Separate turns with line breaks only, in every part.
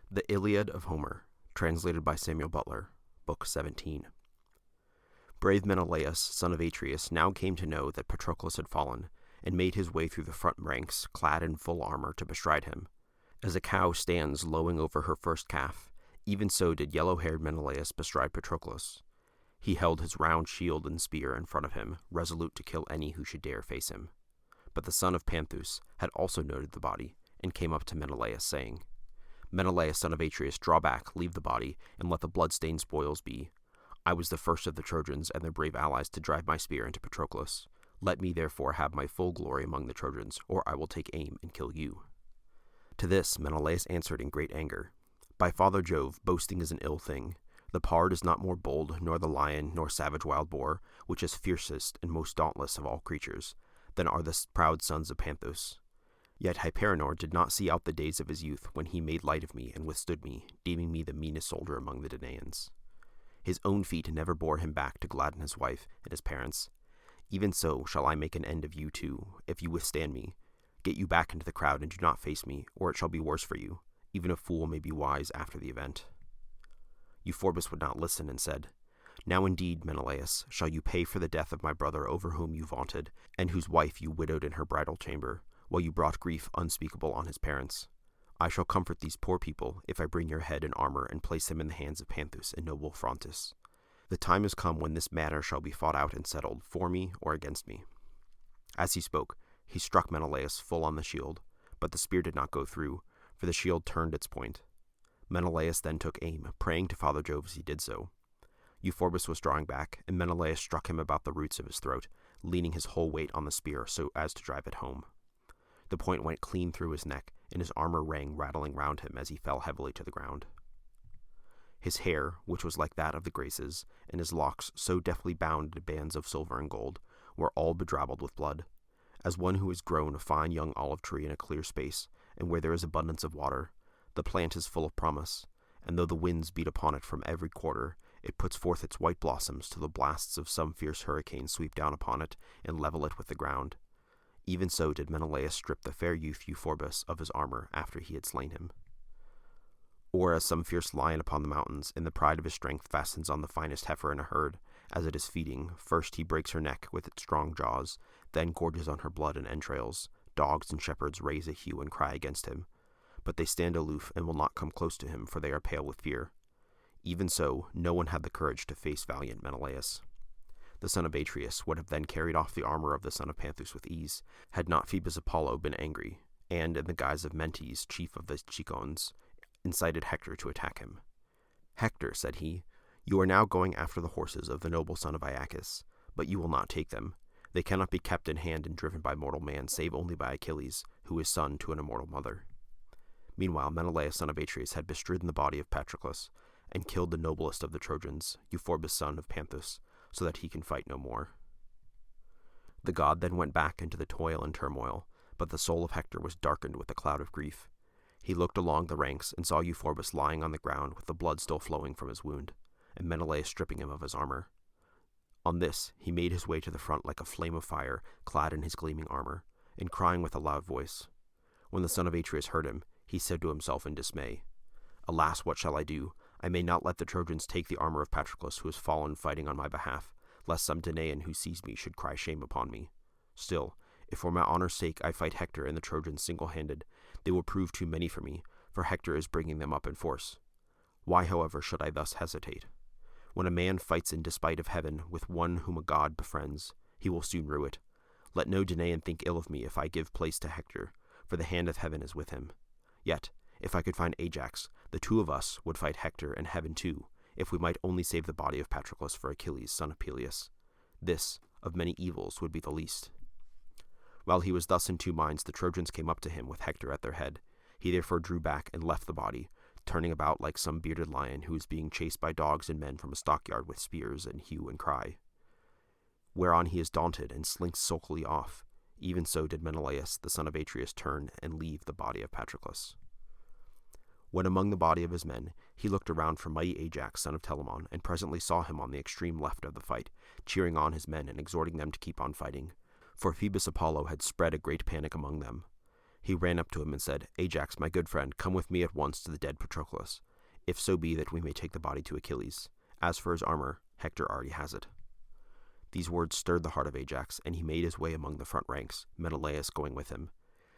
The Iliad of Homer, translated by Samuel Butler, Book 17. Brave Menelaus, son of Atreus, now came to know that Patroclus had fallen, and made his way through the front ranks, clad in full armor, to bestride him. As a cow stands lowing over her first calf, even so did yellow-haired Menelaus bestride Patroclus. He held his round shield and spear in front of him, resolute to kill any who should dare face him. But the son of Panthus had also noted the body, and came up to Menelaus, saying, "Menelaus, son of Atreus, draw back, leave the body, and let the blood-stained spoils be. I was the first of the Trojans and their brave allies to drive my spear into Patroclus. Let me therefore have my full glory among the Trojans, or I will take aim and kill you." To this Menelaus answered in great anger, "By Father Jove, boasting is an ill thing. The pard is not more bold, nor the lion, nor savage wild boar, which is fiercest and most dauntless of all creatures, than are the proud sons of Panthus. Yet Hyperenor did not see out the days of his youth when he made light of me and withstood me, deeming me the meanest soldier among the Danaans. His own feet never bore him back to gladden his wife and his parents. Even so shall I make an end of you too, if you withstand me. Get you back into the crowd and do not face me, or it shall be worse for you. Even a fool may be wise after the event." Euphorbus would not listen and said, "Now indeed, Menelaus, shall you pay for the death of my brother over whom you vaunted, and whose wife you widowed in her bridal chamber, while you brought grief unspeakable on his parents. I shall comfort these poor people if I bring your head and armor and place them in the hands of Panthus and noble Phrontis. The time has come when this matter shall be fought out and settled, for me or against me." As he spoke, he struck Menelaus full on the shield, but the spear did not go through, for the shield turned its point. Menelaus then took aim, praying to Father Jove as he did so. Euphorbus was drawing back, and Menelaus struck him about the roots of his throat, leaning his whole weight on the spear so as to drive it home. The point went clean through his neck, and his armor rang rattling round him as he fell heavily to the ground. His hair, which was like that of the Graces, and his locks so deftly bound in bands of silver and gold, were all bedrabbled with blood. As one who has grown a fine young olive tree in a clear space, and where there is abundance of water, the plant is full of promise, and though the winds beat upon it from every quarter, it puts forth its white blossoms till the blasts of some fierce hurricane sweep down upon it and level it with the ground. Even so did Menelaus strip the fair youth Euphorbus of his armor after he had slain him. Or as some fierce lion upon the mountains, in the pride of his strength, fastens on the finest heifer in a herd, as it is feeding, first he breaks her neck with its strong jaws, then gorges on her blood and entrails. Dogs and shepherds raise a hue and cry against him, but they stand aloof and will not come close to him, for they are pale with fear. Even so, no one had the courage to face valiant Menelaus. The son of Atreus would have then carried off the armor of the son of Panthus with ease, had not Phoebus Apollo been angry, and, in the guise of Mentes, chief of the Cicons, incited Hector to attack him. "Hector," said he, "you are now going after the horses of the noble son of Aeacus, but you will not take them. They cannot be kept in hand and driven by mortal man, save only by Achilles, who is son to an immortal mother." Meanwhile, Menelaus, son of Atreus, had bestridden the body of Patroclus, and killed the noblest of the Trojans, Euphorbus, son of Panthus, so that he can fight no more. The god then went back into the toil and turmoil, but the soul of Hector was darkened with a cloud of grief. He looked along the ranks and saw Euphorbus lying on the ground with the blood still flowing from his wound, and Menelaus stripping him of his armor. On this, he made his way to the front like a flame of fire, clad in his gleaming armor, and crying with a loud voice. When the son of Atreus heard him, he said to himself in dismay, "Alas, what shall I do? I may not let the Trojans take the armor of Patroclus, who has fallen fighting on my behalf, lest some Danaan who sees me should cry shame upon me. Still, if for my honor's sake I fight Hector and the Trojans single-handed, they will prove too many for me, for Hector is bringing them up in force. Why, however, should I thus hesitate? When a man fights in despite of heaven with one whom a god befriends, he will soon rue it. Let no Danaan think ill of me if I give place to Hector, for the hand of heaven is with him. Yet, if I could find Ajax, the two of us would fight Hector and heaven too, if we might only save the body of Patroclus for Achilles, son of Peleus. This, of many evils, would be the least." While he was thus in two minds, the Trojans came up to him with Hector at their head. He therefore drew back and left the body, turning about like some bearded lion who is being chased by dogs and men from a stockyard with spears and hue and cry. Whereon he is daunted and slinks sulkily off. Even so did Menelaus, the son of Atreus, turn and leave the body of Patroclus. When among the body of his men, he looked around for mighty Ajax, son of Telamon, and presently saw him on the extreme left of the fight, cheering on his men and exhorting them to keep on fighting, for Phoebus Apollo had spread a great panic among them. He ran up to him and said, "Ajax, my good friend, come with me at once to the dead Patroclus, if so be that we may take the body to Achilles. As for his armor, Hector already has it." These words stirred the heart of Ajax, and he made his way among the front ranks, Menelaus going with him.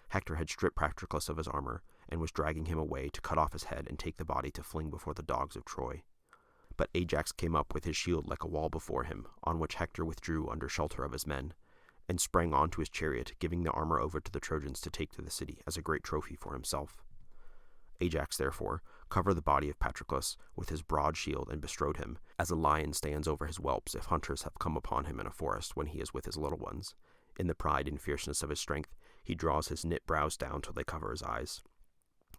Hector had stripped Patroclus of his armor, and was dragging him away to cut off his head and take the body to fling before the dogs of Troy. But Ajax came up with his shield like a wall before him, on which Hector withdrew under shelter of his men, and sprang on to his chariot, giving the armor over to the Trojans to take to the city as a great trophy for himself. Ajax, therefore, covered the body of Patroclus with his broad shield and bestrode him, as a lion stands over his whelps if hunters have come upon him in a forest when he is with his little ones. In the pride and fierceness of his strength, he draws his knit brows down till they cover his eyes.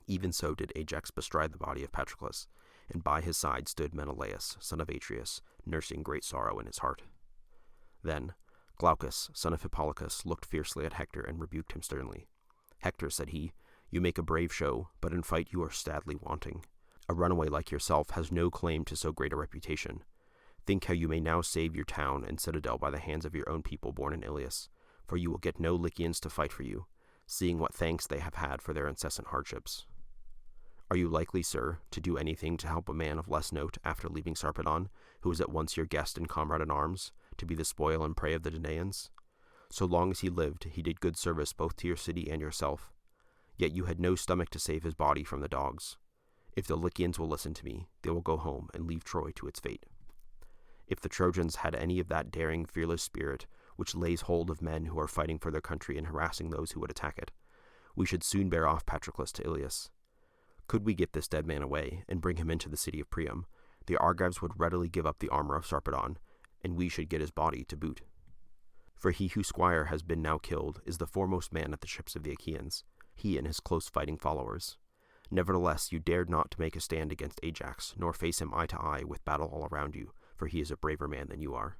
Even so did Ajax bestride the body of Patroclus, and by his side stood Menelaus, son of Atreus, nursing great sorrow in his heart. Then Glaucus, son of Hippolochus, looked fiercely at Hector and rebuked him sternly. "Hector," said he, "you make a brave show, but in fight you are sadly wanting. A runaway like yourself has no claim to so great a reputation. Think how you may now save your town and citadel by the hands of your own people born in Ilius, for you will get no Lycians to fight for you, seeing what thanks they have had for their incessant hardships. Are you likely, sir, to do anything to help a man of less note after leaving Sarpedon, who is at once your guest and comrade in arms, to be the spoil and prey of the Danaans? So long as he lived, he did good service both to your city and yourself. Yet you had no stomach to save his body from the dogs. If the Lycians will listen to me, they will go home and leave Troy to its fate. If the Trojans had any of that daring, fearless spirit which lays hold of men who are fighting for their country and harassing those who would attack it, we should soon bear off Patroclus to Ilius. Could we get this dead man away and bring him into the city of Priam, the Argives would readily give up the armor of Sarpedon, and we should get his body to boot. For he whose squire has been now killed is the foremost man at the ships of the Achaeans, he and his close fighting followers. Nevertheless, you dared not to make a stand against Ajax, nor face him eye to eye with battle all around you, for he is a braver man than you are."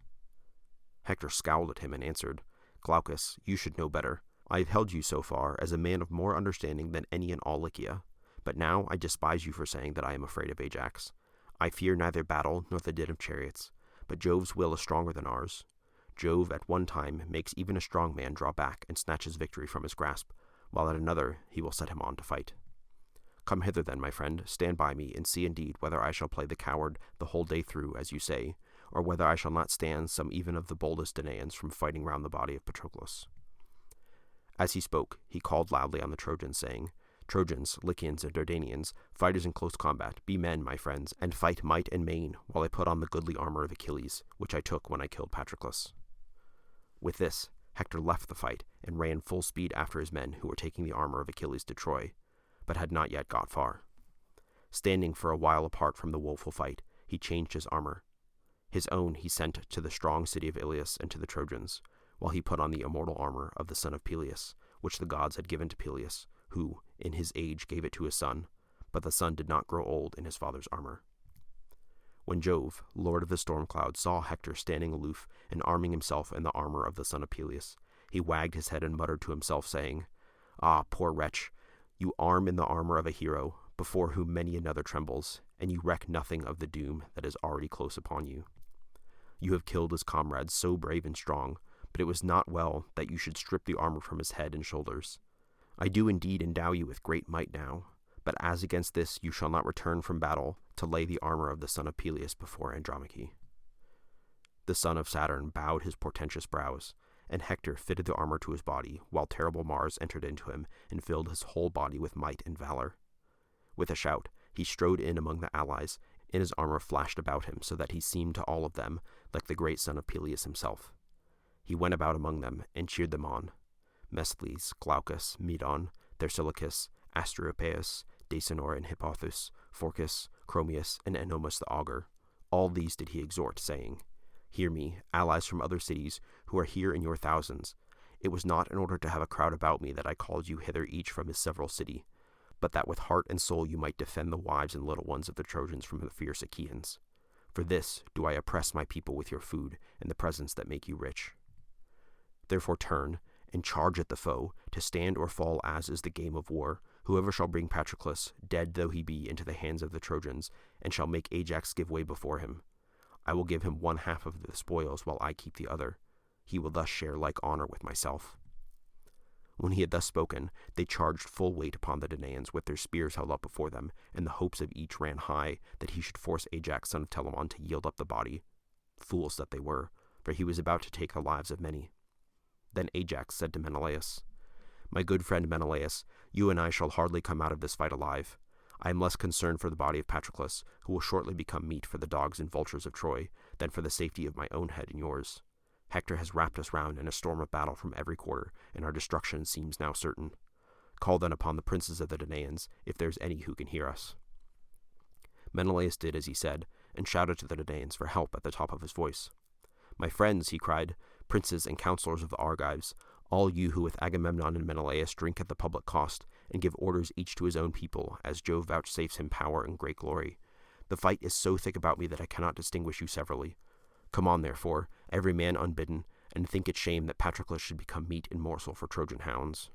Hector scowled at him and answered, "Glaucus, you should know better. I have held you so far as a man of more understanding than any in all Lycia. But now I despise you for saying that I am afraid of Ajax. I fear neither battle nor the din of chariots, but Jove's will is stronger than ours. Jove at one time makes even a strong man draw back and snatches victory from his grasp, while at another he will set him on to fight. Come hither then, my friend, stand by me, and see indeed whether I shall play the coward the whole day through, as you say, or whether I shall not stand some even of the boldest Danaans from fighting round the body of Patroclus." As he spoke, he called loudly on the Trojans, saying, "Trojans, Lycians, and Dardanians, fighters in close combat, be men, my friends, and fight might and main, while I put on the goodly armor of Achilles, which I took when I killed Patroclus." With this, Hector left the fight and ran full speed after his men who were taking the armor of Achilles to Troy, but had not yet got far. Standing for a while apart from the woeful fight, he changed his armor. His own he sent to the strong city of Ilius and to the Trojans, while he put on the immortal armor of the son of Peleus, which the gods had given to Peleus, who, in his age, gave it to his son, but the son did not grow old in his father's armor. When Jove, lord of the storm cloud, saw Hector standing aloof and arming himself in the armor of the son of Peleus, he wagged his head and muttered to himself, saying, "Ah, poor wretch, you arm in the armor of a hero, before whom many another trembles, and you reck nothing of the doom that is already close upon you. You have killed his comrades so brave and strong, but it was not well that you should strip the armor from his head and shoulders. I do indeed endow you with great might now, but as against this you shall not return from battle to lay the armor of the son of Peleus before Andromache." The son of Saturn bowed his portentous brows, and Hector fitted the armor to his body, while terrible Mars entered into him and filled his whole body with might and valor. With a shout, he strode in among the allies, and his armor flashed about him so that he seemed to all of them like the great son of Peleus himself. He went about among them and cheered them on. Mesthles, Glaucus, Medon, Thersilochus, Asteropaeus, Dacenor and Hippothous, Phorcus, Chromius, and Enomus the augur. All these did he exhort, saying, "Hear me, allies from other cities, who are here in your thousands. It was not in order to have a crowd about me that I called you hither each from his several city, but that with heart and soul you might defend the wives and little ones of the Trojans from the fierce Achaeans. For this do I oppress my people with your food and the presents that make you rich. Therefore turn, and charge at the foe, to stand or fall as is the game of war, whoever shall bring Patroclus, dead though he be, into the hands of the Trojans, and shall make Ajax give way before him. I will give him one half of the spoils while I keep the other. He will thus share like honor with myself." When he had thus spoken, they charged full weight upon the Danaans with their spears held up before them, and the hopes of each ran high that he should force Ajax son of Telamon to yield up the body. Fools that they were, for he was about to take the lives of many. Then Ajax said to Menelaus, "My good friend Menelaus, you and I shall hardly come out of this fight alive. I am less concerned for the body of Patroclus, who will shortly become meat for the dogs and vultures of Troy, than for the safety of my own head and yours. Hector has wrapped us round in a storm of battle from every quarter, and our destruction seems now certain. Call then upon the princes of the Danaans, if there is any who can hear us." Menelaus did as he said, and shouted to the Danaans for help at the top of his voice. "My friends," he cried, "princes and counselors of the Argives, all you who with Agamemnon and Menelaus drink at the public cost, and give orders each to his own people, as Jove vouchsafes him power and great glory. The fight is so thick about me that I cannot distinguish you severally. Come on, therefore, every man unbidden, and think it shame that Patroclus should become meat and morsel for Trojan hounds."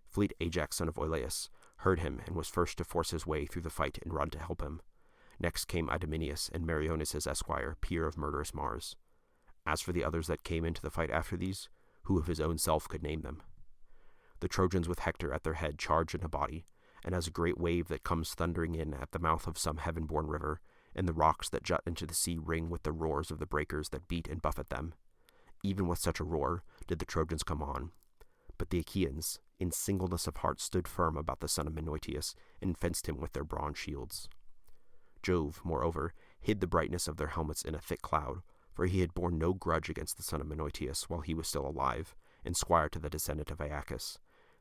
Fleet Ajax son of Oileus heard him, and was first to force his way through the fight and run to help him. Next came Idomeneus and Meriones his esquire, peer of murderous Mars. As for the others that came into the fight after these, who of his own self could name them? The Trojans with Hector at their head charged in a body, and as a great wave that comes thundering in at the mouth of some heaven-born river, and the rocks that jut into the sea ring with the roars of the breakers that beat and buffet them, even with such a roar did the Trojans come on. But the Achaeans, in singleness of heart, stood firm about the son of Menoetius, and fenced him with their bronze shields. Jove, moreover, hid the brightness of their helmets in a thick cloud, for he had borne no grudge against the son of Menoetius while he was still alive, and squire to the descendant of Aeacus.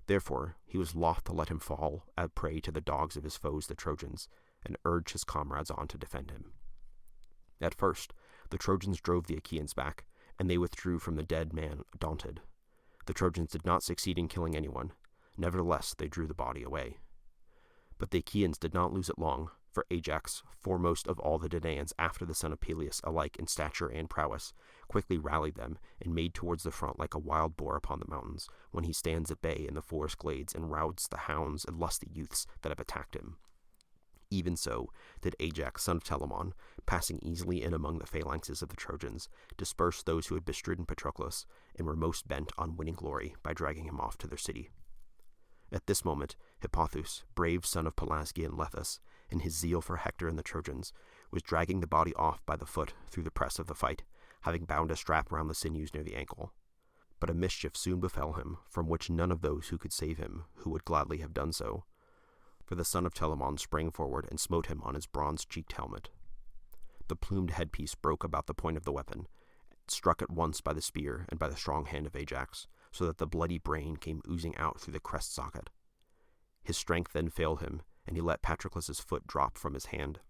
Therefore he was loth to let him fall a prey to the dogs of his foes the Trojans, and urged his comrades on to defend him. At first the Trojans drove the Achaeans back, and they withdrew from the dead man daunted. The Trojans did not succeed in killing anyone. Nevertheless they drew the body away. But the Achaeans did not lose it long, for Ajax, foremost of all the Danaans after the son of Peleus, alike in stature and prowess, quickly rallied them, and made towards the front like a wild boar upon the mountains, when he stands at bay in the forest glades and routs the hounds and lusty youths that have attacked him. Even so did Ajax son of Telamon, passing easily in among the phalanxes of the Trojans, disperse those who had bestridden Patroclus, and were most bent on winning glory by dragging him off to their city. At this moment Hippothous, brave son of Pelasgian Lethus, in his zeal for Hector and the Trojans, was dragging the body off by the foot through the press of the fight, having bound a strap round the sinews near the ankle. But a mischief soon befell him, from which none of those who could save him, who would gladly have done so. For the son of Telamon sprang forward and smote him on his bronze-cheeked helmet. The plumed headpiece broke about the point of the weapon, struck at once by the spear and by the strong hand of Ajax, so that the bloody brain came oozing out through the crest socket. His strength then failed him, and he let Patroclus's foot drop from his hand,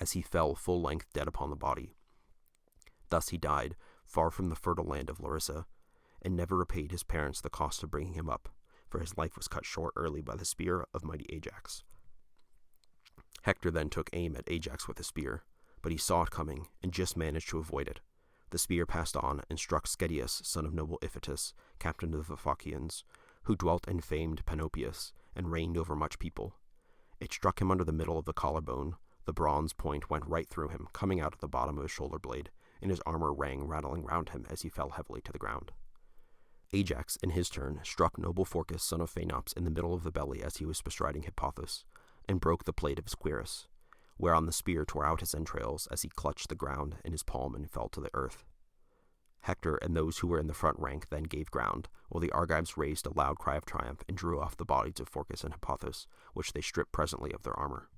as he fell full length dead upon the body. Thus he died, far from the fertile land of Larissa, and never repaid his parents the cost of bringing him up, for his life was cut short early by the spear of mighty Ajax. Hector then took aim at Ajax with a spear, but he saw it coming, and just managed to avoid it. The spear passed on, and struck Schedius, son of noble Iphitus, captain of the Phocians, who dwelt in famed Panopeus, and reigned over much people. It struck him under the middle of the collarbone. The bronze point went right through him, coming out at the bottom of his shoulder blade, and his armor rang rattling round him as he fell heavily to the ground. Ajax, in his turn, struck noble Phorcys, son of Phaenops, in the middle of the belly as he was bestriding Hippothous, and broke the plate of his cuirass, whereon the spear tore out his entrails as he clutched the ground in his palm and fell to the earth. Hector and those who were in the front rank then gave ground, while the Argives raised a loud cry of triumph and drew off the bodies of Phorcys and Hippothous, which they stripped presently of their armor.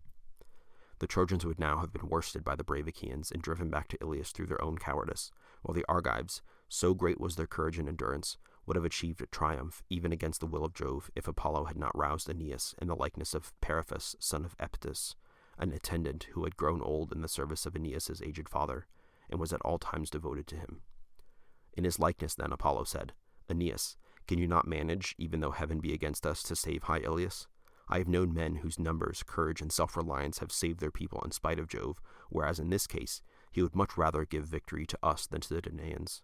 The Trojans would now have been worsted by the brave Achaeans and driven back to Ilius through their own cowardice, while the Argives, so great was their courage and endurance, would have achieved a triumph even against the will of Jove if Apollo had not roused Aeneas in the likeness of Periphas, son of Epytus, an attendant who had grown old in the service of Aeneas's aged father, and was at all times devoted to him. In his likeness then Apollo said, "Aeneas, can you not manage, even though heaven be against us, to save high Ilius? I have known men whose numbers, courage, and self-reliance have saved their people in spite of Jove, whereas in this case he would much rather give victory to us than to the Danaans.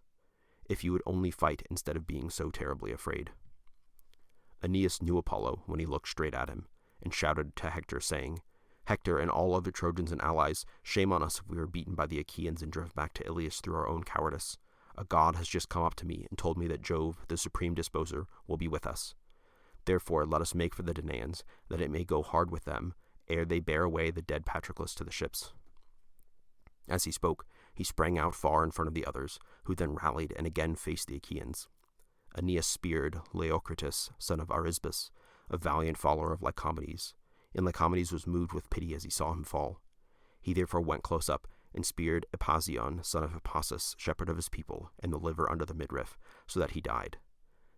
If you would only fight instead of being so terribly afraid." Aeneas knew Apollo when he looked straight at him, and shouted to Hector, saying, "Hector and all other Trojans and allies, shame on us if we are beaten by the Achaeans and driven back to Ilius through our own cowardice. A god has just come up to me and told me that Jove, the supreme disposer, will be with us. Therefore let us make for the Danaans, that it may go hard with them, ere they bear away the dead Patroclus to the ships." As he spoke, he sprang out far in front of the others, who then rallied and again faced the Achaeans. Aeneas speared Leocritus, son of Arisbus, a valiant follower of Lycomedes, and Lycomedes was moved with pity as he saw him fall. He therefore went close up and speared Epasion, son of Hippasus, shepherd of his people, in the liver under the midriff, so that he died.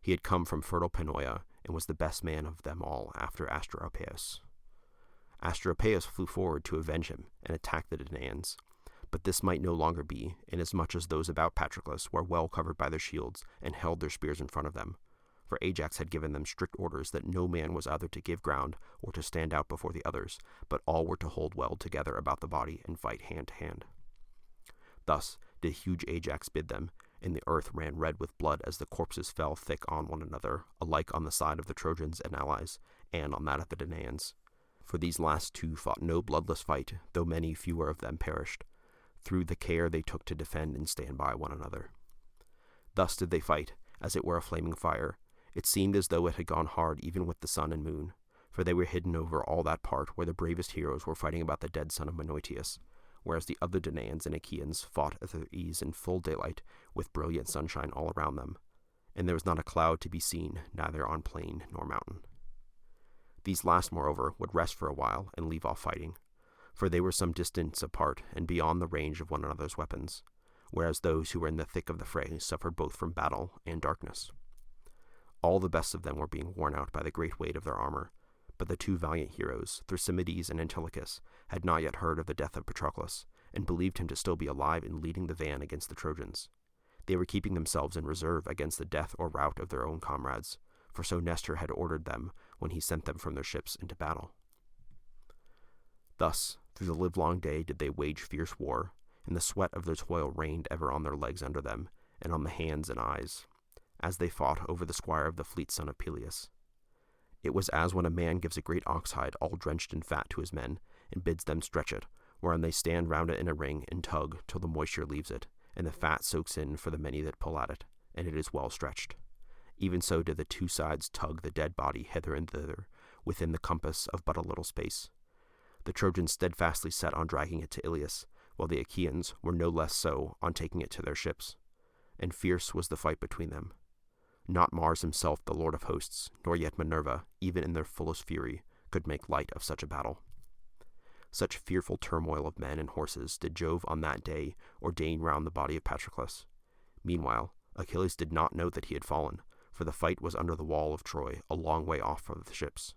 He had come from fertile Panoia, and was the best man of them all after Asteropaeus. Asteropaeus flew forward to avenge him and attack the Danaans. But this might no longer be, inasmuch as those about Patroclus were well covered by their shields and held their spears in front of them. For Ajax had given them strict orders that no man was either to give ground or to stand out before the others, but all were to hold well together about the body and fight hand to hand. Thus did huge Ajax bid them, and the earth ran red with blood as the corpses fell thick on one another, alike on the side of the Trojans and allies, and on that of the Danaans. For these last two fought no bloodless fight, though many fewer of them perished, through the care they took to defend and stand by one another. Thus did they fight, as it were a flaming fire. It seemed as though it had gone hard even with the sun and moon, for they were hidden over all that part where the bravest heroes were fighting about the dead son of Menoetius, whereas the other Danaans and Achaeans fought at their ease in full daylight, with brilliant sunshine all around them, and there was not a cloud to be seen, neither on plain nor mountain. These last, moreover, would rest for a while and leave off fighting, for they were some distance apart and beyond the range of one another's weapons, whereas those who were in the thick of the fray suffered both from battle and darkness. All the best of them were being worn out by the great weight of their armor, but the two valiant heroes, Thrasymmedes and Antilochus, had not yet heard of the death of Patroclus, and believed him to still be alive and leading the van against the Trojans. They were keeping themselves in reserve against the death or rout of their own comrades, for so Nestor had ordered them when he sent them from their ships into battle. Thus, through the livelong day did they wage fierce war, and the sweat of their toil rained ever on their legs under them, and on the hands and eyes, as they fought over the squire of the fleet son of Peleus. It was as when a man gives a great ox-hide all drenched in fat to his men, and bids them stretch it, whereon they stand round it in a ring, and tug till the moisture leaves it, and the fat soaks in for the many that pull at it, and it is well stretched. Even so did the two sides tug the dead body hither and thither, within the compass of but a little space. The Trojans steadfastly set on dragging it to Ilius, while the Achaeans were no less so on taking it to their ships. And fierce was the fight between them. Not Mars himself, the Lord of hosts, nor yet Minerva, even in their fullest fury, could make light of such a battle. Such fearful turmoil of men and horses did Jove on that day ordain round the body of Patroclus. Meanwhile, Achilles did not know that he had fallen, for the fight was under the wall of Troy, a long way off from the ships.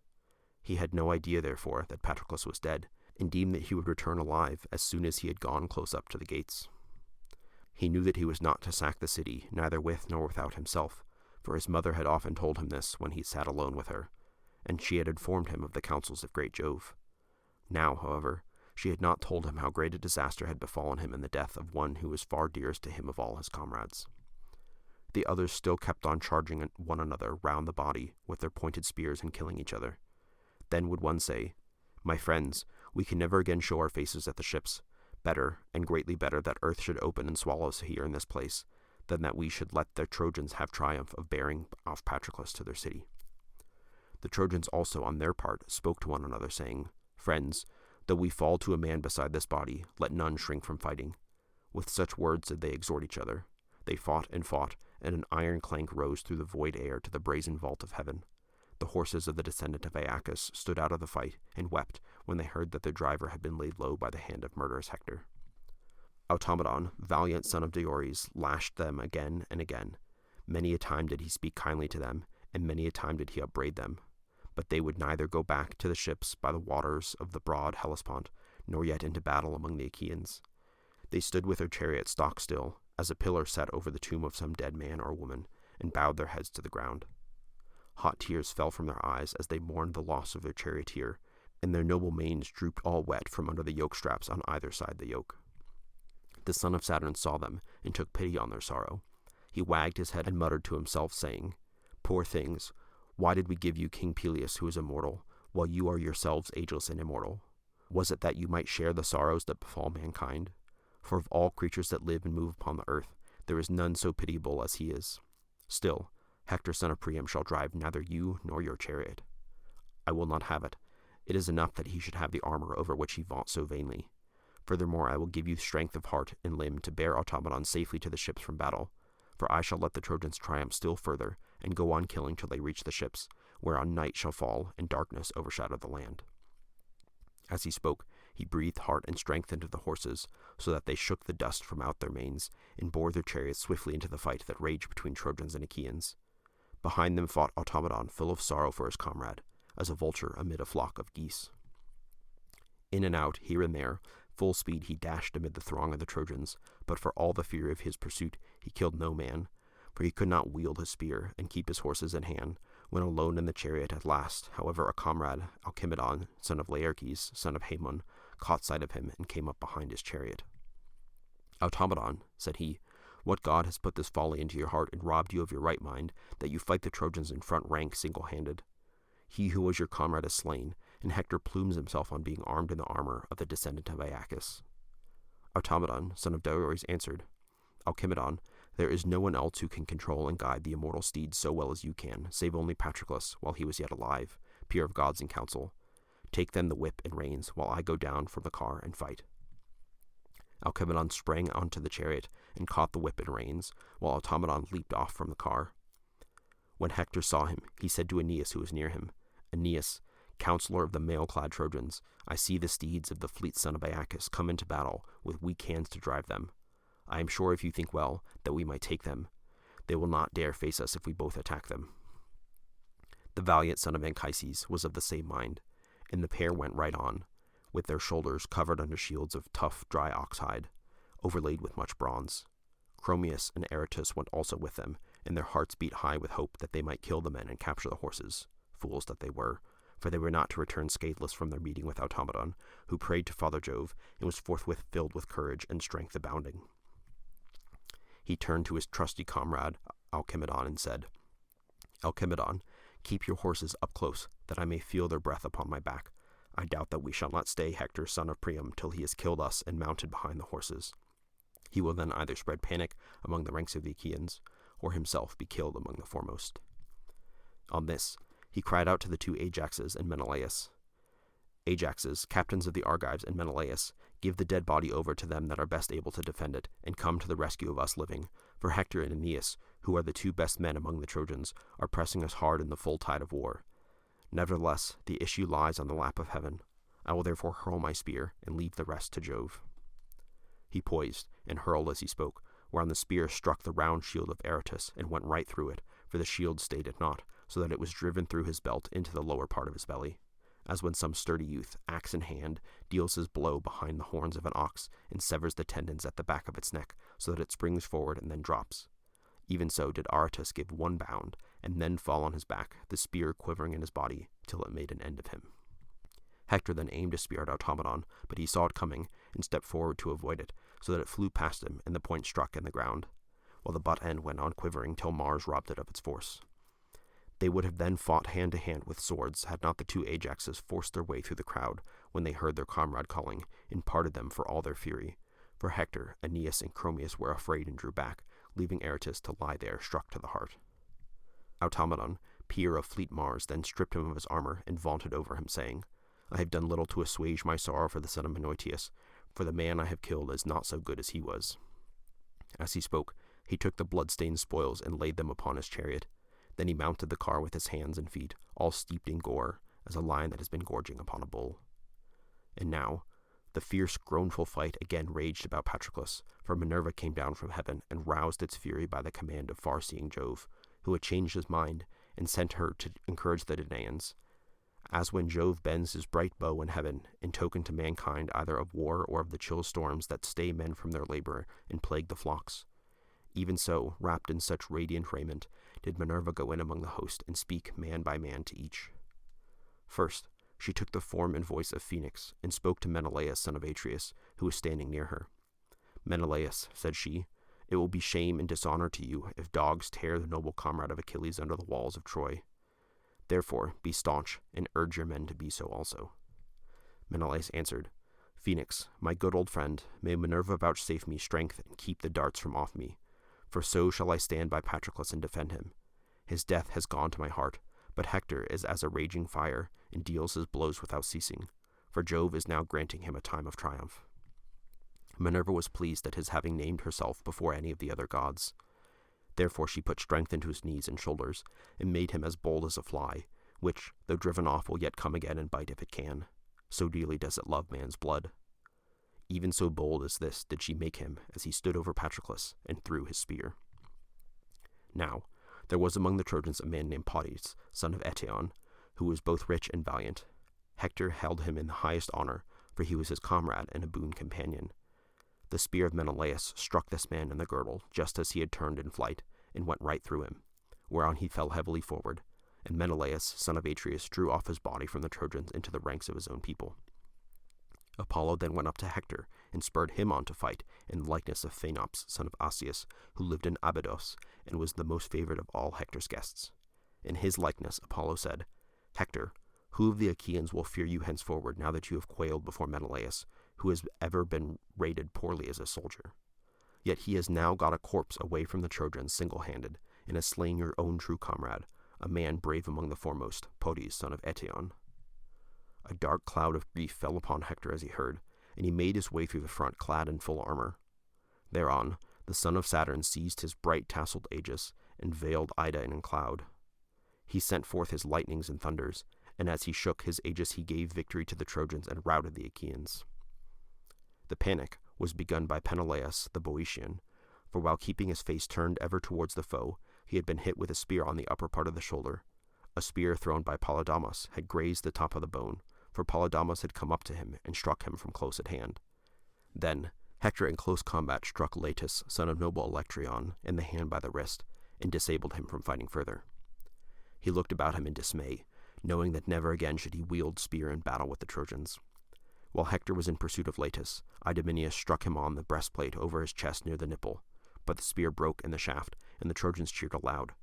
He had no idea, therefore, that Patroclus was dead, and deemed that he would return alive as soon as he had gone close up to the gates. He knew that he was not to sack the city, neither with nor without himself, for his mother had often told him this when he sat alone with her, and she had informed him of the counsels of great Jove. Now, however, she had not told him how great a disaster had befallen him in the death of one who was far dearest to him of all his comrades. The others still kept on charging one another round the body with their pointed spears and killing each other. Then would one say, "My friends, we can never again show our faces at the ships. Better, and greatly better, that earth should open and swallow us here in this place, than that we should let the Trojans have triumph of bearing off Patroclus to their city." The Trojans also, on their part, spoke to one another, saying, "Friends, though we fall to a man beside this body, let none shrink from fighting." With such words did they exhort each other. They fought, and an iron clank rose through the void air to the brazen vault of heaven. The horses of the descendant of Aeacus stood out of the fight, and wept when they heard that their driver had been laid low by the hand of murderous Hector. Automedon, valiant son of Diores, lashed them again and again. Many a time did he speak kindly to them, and many a time did he upbraid them. But they would neither go back to the ships by the waters of the broad Hellespont, nor yet into battle among the Achaeans. They stood with their chariots stock still, as a pillar set over the tomb of some dead man or woman, and bowed their heads to the ground. Hot tears fell from their eyes as they mourned the loss of their charioteer, and their noble manes drooped all wet from under the yoke straps on either side the yoke. The son of Saturn saw them, and took pity on their sorrow. He wagged his head and muttered to himself, saying, "Poor things, why did we give you King Peleus, who is immortal, while you are yourselves ageless and immortal? Was it that you might share the sorrows that befall mankind? For of all creatures that live and move upon the earth, There is none so pitiable as he is. Still, Hector son of Priam shall drive neither you nor your chariot. I will not have it. It is enough that he should have the armor over which he vaunts so vainly. Furthermore, I will give you strength of heart and limb to bear Automedon safely to the ships from battle. For I shall let the Trojans triumph still further, and go on killing till they reach the ships, whereon night shall fall and darkness overshadow the land. As he spoke, he breathed heart and strength into the horses, so that they shook the dust from out their manes, and bore their chariots swiftly into the fight that raged between Trojans and Achaeans. Behind them fought Automedon, full of sorrow for his comrade, as a vulture amid a flock of geese. In and out, here and there, full speed he dashed amid the throng of the Trojans, but for all the fury of his pursuit he killed no man, for he could not wield his spear and keep his horses in hand. When alone in the chariot at last, however, a comrade, Alcimedon, son of Laerces, son of Haemon, caught sight of him and came up behind his chariot. Automedon, said he, what god has put this folly into your heart and robbed you of your right mind, that you fight the Trojans in front rank single-handed? He who was your comrade is slain, and Hector plumes himself on being armed in the armor of the descendant of Aeacus. Automedon, son of Dioeres, answered, Alcimedon, there is no one else who can control and guide the immortal steeds so well as you can, save only Patroclus, while he was yet alive, peer of gods in council. Take then the whip and reins, while I go down from the car and fight. Alcimedon sprang onto the chariot and caught the whip and reins, while Automedon leaped off from the car. When Hector saw him, he said to Aeneas, who was near him, Aeneas, counselor of the mail-clad Trojans, I see the steeds of the fleet son of Aeacus come into battle with weak hands to drive them. I am sure, if you think well, that we might take them. They will not dare face us if we both attack them. The valiant son of Anchises was of the same mind, and the pair went right on, with their shoulders covered under shields of tough, dry oxhide, overlaid with much bronze. Chromius and Aratus went also with them, and their hearts beat high with hope that they might kill the men and capture the horses, fools that they were, for they were not to return scatheless from their meeting with Automedon, who prayed to Father Jove, and was forthwith filled with courage and strength abounding. He turned to his trusty comrade Alcimedon and said, Alcimedon, keep your horses up close, that I may feel their breath upon my back. I doubt that we shall not stay Hector son of Priam till he has killed us and mounted behind the horses. He will then either spread panic among the ranks of the Achaeans, or himself be killed among the foremost. On this, he cried out to the two Ajaxes and Menelaus, Ajaxes, captains of the Argives, and Menelaus, give the dead body over to them that are best able to defend it, and come to the rescue of us living, for Hector and Aeneas, who are the two best men among the Trojans, are pressing us hard in the full tide of war. Nevertheless, the issue lies on the lap of heaven. I will therefore hurl my spear, and leave the rest to Jove. He poised, and hurled as he spoke, whereon the spear struck the round shield of Aratus, and went right through it, for the shield stayed it not, so that it was driven through his belt into the lower part of his belly, as when some sturdy youth, axe in hand, deals his blow behind the horns of an ox, and severs the tendons at the back of its neck, so that it springs forward and then drops. Even so did Aratus give one bound, and then fall on his back, the spear quivering in his body, till it made an end of him. Hector then aimed a spear at Automedon, but he saw it coming, and stepped forward to avoid it, so that it flew past him, and the point struck in the ground, while the butt end went on quivering till Mars robbed it of its force. They would have then fought hand to hand with swords, had not the two Ajaxes forced their way through the crowd when they heard their comrade calling, and parted them for all their fury. For Hector, Aeneas, and Chromius were afraid and drew back, leaving Aratus to lie there struck to the heart. Automedon, peer of fleet Mars, then stripped him of his armor, and vaunted over him, saying, I have done little to assuage my sorrow for the son of Menoetius, for the man I have killed is not so good as he was. As he spoke, he took the blood-stained spoils and laid them upon his chariot. Then he mounted the car with his hands and feet, all steeped in gore, as a lion that has been gorging upon a bull. And now, the fierce, groanful fight again raged about Patroclus, for Minerva came down from heaven and roused its fury by the command of far-seeing Jove, who had changed his mind, and sent her to encourage the Danaans. As when Jove bends his bright bow in heaven, in token to mankind either of war or of the chill storms that stay men from their labor and plague the flocks. Even so, wrapped in such radiant raiment, did Minerva go in among the host and speak man by man to each. First, she took the form and voice of Phoenix, and spoke to Menelaus, son of Atreus, who was standing near her. Menelaus, said she, it will be shame and dishonor to you if dogs tear the noble comrade of Achilles under the walls of Troy. Therefore, be staunch, and urge your men to be so also. Menelaus answered, Phoenix, my good old friend, may Minerva vouchsafe me strength and keep the darts from off me. For so shall I stand by Patroclus and defend him. His death has gone to my heart, but Hector is as a raging fire, and deals his blows without ceasing, for Jove is now granting him a time of triumph." Minerva was pleased at his having named herself before any of the other gods. Therefore she put strength into his knees and shoulders, and made him as bold as a fly, which, though driven off, will yet come again and bite if it can. So dearly does it love man's blood. Even so bold as this did she make him, as he stood over Patroclus and threw his spear. Now, there was among the Trojans a man named Podes, son of Eetion, who was both rich and valiant. Hector held him in the highest honor, for he was his comrade and a boon companion. The spear of Menelaus struck this man in the girdle, just as he had turned in flight, and went right through him, whereon he fell heavily forward, and Menelaus, son of Atreus, drew off his body from the Trojans into the ranks of his own people. Apollo then went up to Hector, and spurred him on to fight, in the likeness of Phaenops, son of Asius, who lived in Abydos, and was the most favored of all Hector's guests. In his likeness Apollo said, "Hector, who of the Achaeans will fear you henceforward, now that you have quailed before Menelaus, who has ever been rated poorly as a soldier? Yet he has now got a corpse away from the Trojans single-handed, and has slain your own true comrade, a man brave among the foremost, Podes, son of Eetion." A dark cloud of grief fell upon Hector as he heard, and he made his way through the front clad in full armor. Thereon, the son of Saturn seized his bright tasseled aegis, and veiled Ida in a cloud. He sent forth his lightnings and thunders, and as he shook his aegis he gave victory to the Trojans and routed the Achaeans. The panic was begun by Peneleos the Boeotian, for while keeping his face turned ever towards the foe, he had been hit with a spear on the upper part of the shoulder. A spear thrown by Polydamas had grazed the top of the bone, for Polydamas had come up to him and struck him from close at hand. Then Hector in close combat struck Leitus, son of noble Electreon, in the hand by the wrist, and disabled him from fighting further. He looked about him in dismay, knowing that never again should he wield spear in battle with the Trojans. While Hector was in pursuit of Leitus, Idomeneus struck him on the breastplate over his chest near the nipple, but the spear broke in the shaft, and the Trojans cheered aloud.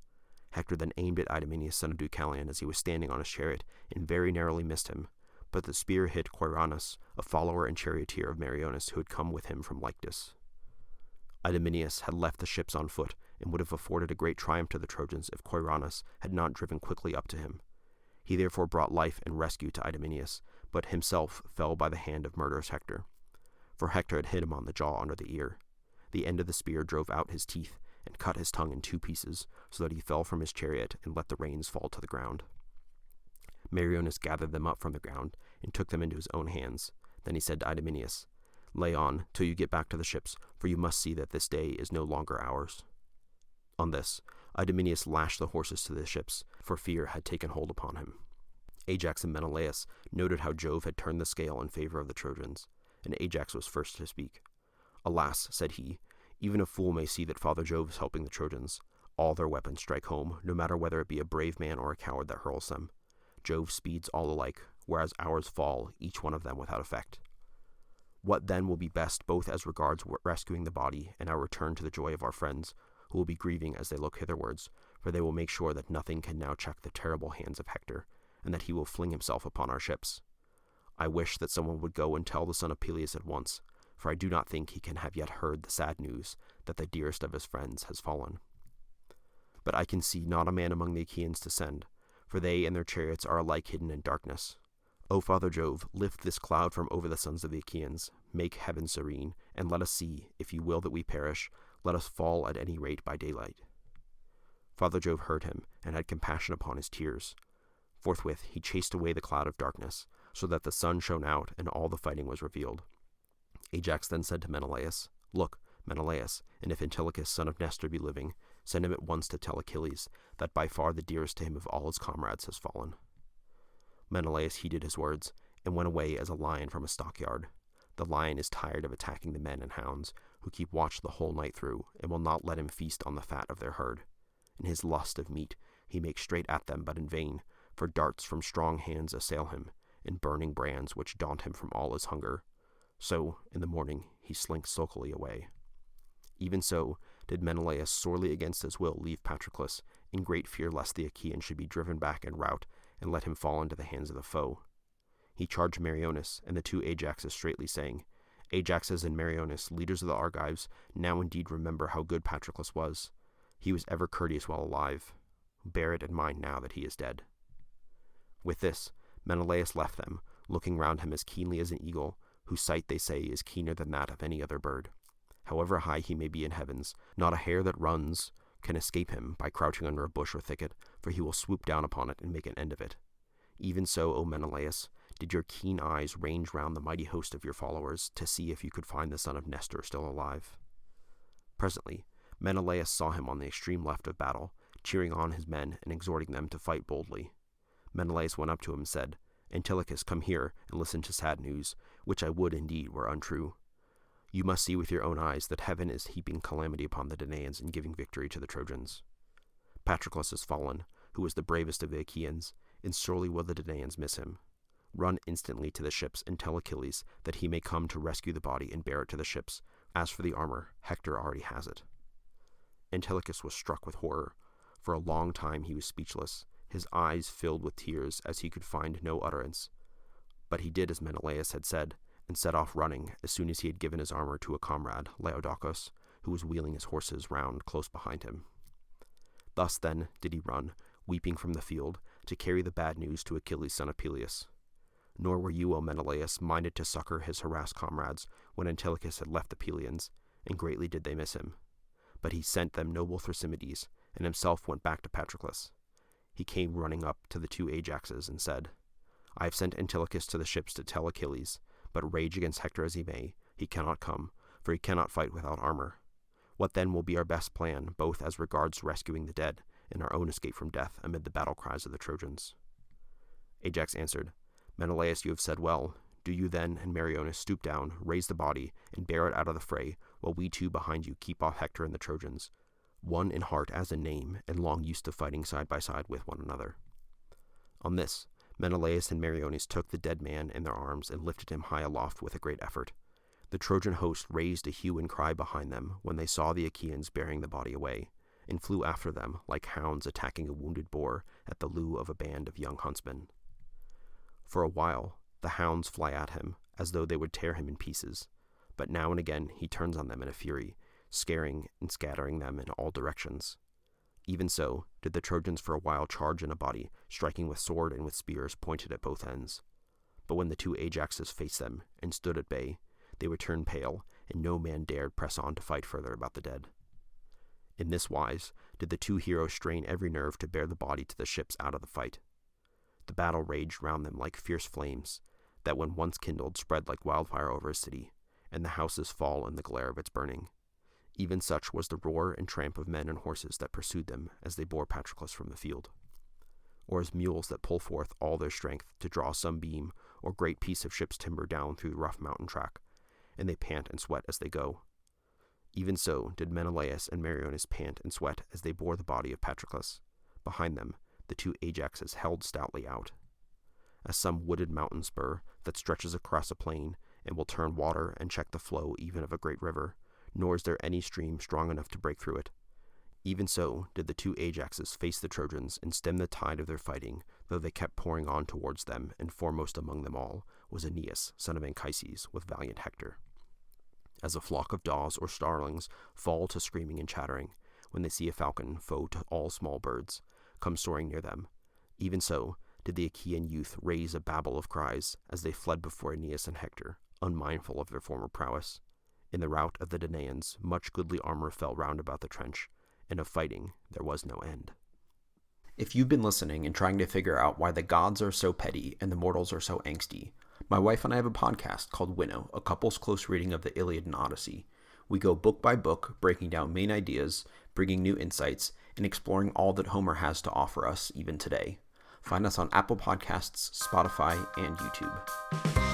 Hector then aimed at Idomeneus, son of Deucalion, as he was standing on his chariot, and very narrowly missed him, but the spear hit Quirinus, a follower and charioteer of Meriones, who had come with him from Lyctus. Idomeneus had left the ships on foot, and would have afforded a great triumph to the Trojans if Quirinus had not driven quickly up to him. He therefore brought life and rescue to Idomeneus, but himself fell by the hand of murderous Hector. For Hector had hit him on the jaw under the ear. The end of the spear drove out his teeth, and cut his tongue in 2 pieces, so that he fell from his chariot and let the reins fall to the ground. Meriones gathered them up from the ground, and took them into his own hands. Then he said to Idomeneus, "Lay on, till you get back to the ships, for you must see that this day is no longer ours." On this, Idomeneus lashed the horses to the ships, for fear had taken hold upon him. Ajax and Menelaus noted how Jove had turned the scale in favor of the Trojans, and Ajax was first to speak. "Alas," said he, "even a fool may see that Father Jove is helping the Trojans. All their weapons strike home, no matter whether it be a brave man or a coward that hurls them. Jove speeds all alike, whereas ours fall, each one of them without effect. What then will be best both as regards rescuing the body and our return to the joy of our friends, who will be grieving as they look hitherwards, for they will make sure that nothing can now check the terrible hands of Hector, and that he will fling himself upon our ships. I wish that someone would go and tell the son of Peleus at once, for I do not think he can have yet heard the sad news that the dearest of his friends has fallen. But I can see not a man among the Achaeans to send, for they and their chariots are alike hidden in darkness. O Father Jove, lift this cloud from over the sons of the Achaeans, make heaven serene, and let us see, if you will that we perish, let us fall at any rate by daylight." Father Jove heard him, and had compassion upon his tears. Forthwith he chased away the cloud of darkness, so that the sun shone out, and all the fighting was revealed. Ajax then said to Menelaus, "Look, Menelaus, and if Antilochus, son of Nestor, be living, send him at once to tell Achilles that by far the dearest to him of all his comrades has fallen." Menelaus heeded his words, and went away as a lion from a stockyard. The lion is tired of attacking the men and hounds, who keep watch the whole night through, and will not let him feast on the fat of their herd. In his lust of meat he makes straight at them, but in vain, for darts from strong hands assail him, and burning brands which daunt him from all his hunger. So, in the morning, he slinks sulkily away. Even so did Menelaus sorely against his will leave Patroclus, in great fear lest the Achaeans should be driven back in rout, and let him fall into the hands of the foe. He charged Meriones and the 2 Ajaxes straitly, saying, Ajaxes and Meriones, leaders of the Argives, now indeed remember how good Patroclus was. He was ever courteous while alive. Bear it in mind now that he is dead." With this, Menelaus left them, looking round him as keenly as an eagle, whose sight, they say, is keener than that of any other bird. However high he may be in heavens, not a hair that runs can escape him by crouching under a bush or thicket, for he will swoop down upon it and make an end of it. Even so, O Menelaus, did your keen eyes range round the mighty host of your followers to see if you could find the son of Nestor still alive. Presently, Menelaus saw him on the extreme left of battle, cheering on his men and exhorting them to fight boldly. Menelaus went up to him and said, "Antilochus, come here and listen to sad news, which I would indeed were untrue. You must see with your own eyes that heaven is heaping calamity upon the Danaans and giving victory to the Trojans. Patroclus is fallen, who was the bravest of the Achaeans, and sorely will the Danaans miss him. Run instantly to the ships and tell Achilles that he may come to rescue the body and bear it to the ships. As for the armor, Hector already has it." Antilochus was struck with horror. For a long time he was speechless, his eyes filled with tears as he could find no utterance. But he did as Menelaus had said, and set off running as soon as he had given his armor to a comrade, Laodocus, who was wheeling his horses round close behind him. Thus, then, did he run, weeping from the field, to carry the bad news to Achilles son of Peleus. Nor were you, O Menelaus, minded to succor his harassed comrades when Antilochus had left the Pelians, and greatly did they miss him. But he sent them noble Thrasymedes, and himself went back to Patroclus. He came running up to the two Ajaxes and said, "I have sent Antilochus to the ships to tell Achilles, but rage against Hector as he may, he cannot come, for he cannot fight without armor. What then will be our best plan, both as regards rescuing the dead and our own escape from death amid the battle cries of the Trojans?" Ajax answered, "Menelaus, you have said well. Do you then and Meriones stoop down, raise the body, and bear it out of the fray, while we two behind you keep off Hector and the Trojans, one in heart as in name, and long used to fighting side by side with one another." On this, Menelaus and Meriones took the dead man in their arms and lifted him high aloft with a great effort. The Trojan host raised a hue and cry behind them when they saw the Achaeans bearing the body away, and flew after them like hounds attacking a wounded boar at the loo of a band of young huntsmen. For a while, the hounds fly at him, as though they would tear him in pieces, but now and again he turns on them in a fury, scaring and scattering them in all directions. Even so did the Trojans for a while charge in a body, striking with sword and with spears pointed at both ends. But when the two Ajaxes faced them and stood at bay, they would turn pale, and no man dared press on to fight further about the dead. In this wise did the two heroes strain every nerve to bear the body to the ships out of the fight. The battle raged round them like fierce flames, that when once kindled spread like wildfire over a city, and the houses fall in the glare of its burning. Even such was the roar and tramp of men and horses that pursued them as they bore Patroclus from the field. Or as mules that pull forth all their strength to draw some beam or great piece of ship's timber down through the rough mountain track, and they pant and sweat as they go. Even so did Menelaus and Meriones pant and sweat as they bore the body of Patroclus. Behind them, the two Ajaxes held stoutly out. As some wooded mountain spur that stretches across a plain and will turn water and check the flow even of a great river, nor is there any stream strong enough to break through it. Even so did the two Ajaxes face the Trojans and stem the tide of their fighting, though they kept pouring on towards them, and foremost among them all was Aeneas, son of Anchises, with valiant Hector. As a flock of daws or starlings fall to screaming and chattering when they see a falcon, foe to all small birds, come soaring near them, even so did the Achaean youth raise a babel of cries as they fled before Aeneas and Hector, unmindful of their former prowess. In the rout of the Danaans, much goodly armor fell round about the trench, and of fighting there was no end. If you've been listening and trying to figure out why the gods are so petty and the mortals are so angsty, my wife and I have a podcast called Winnow, a couple's close reading of the Iliad and Odyssey. We go book by book, breaking down main ideas, bringing new insights, and exploring all that Homer has to offer us even today. Find us on Apple Podcasts, Spotify, and YouTube.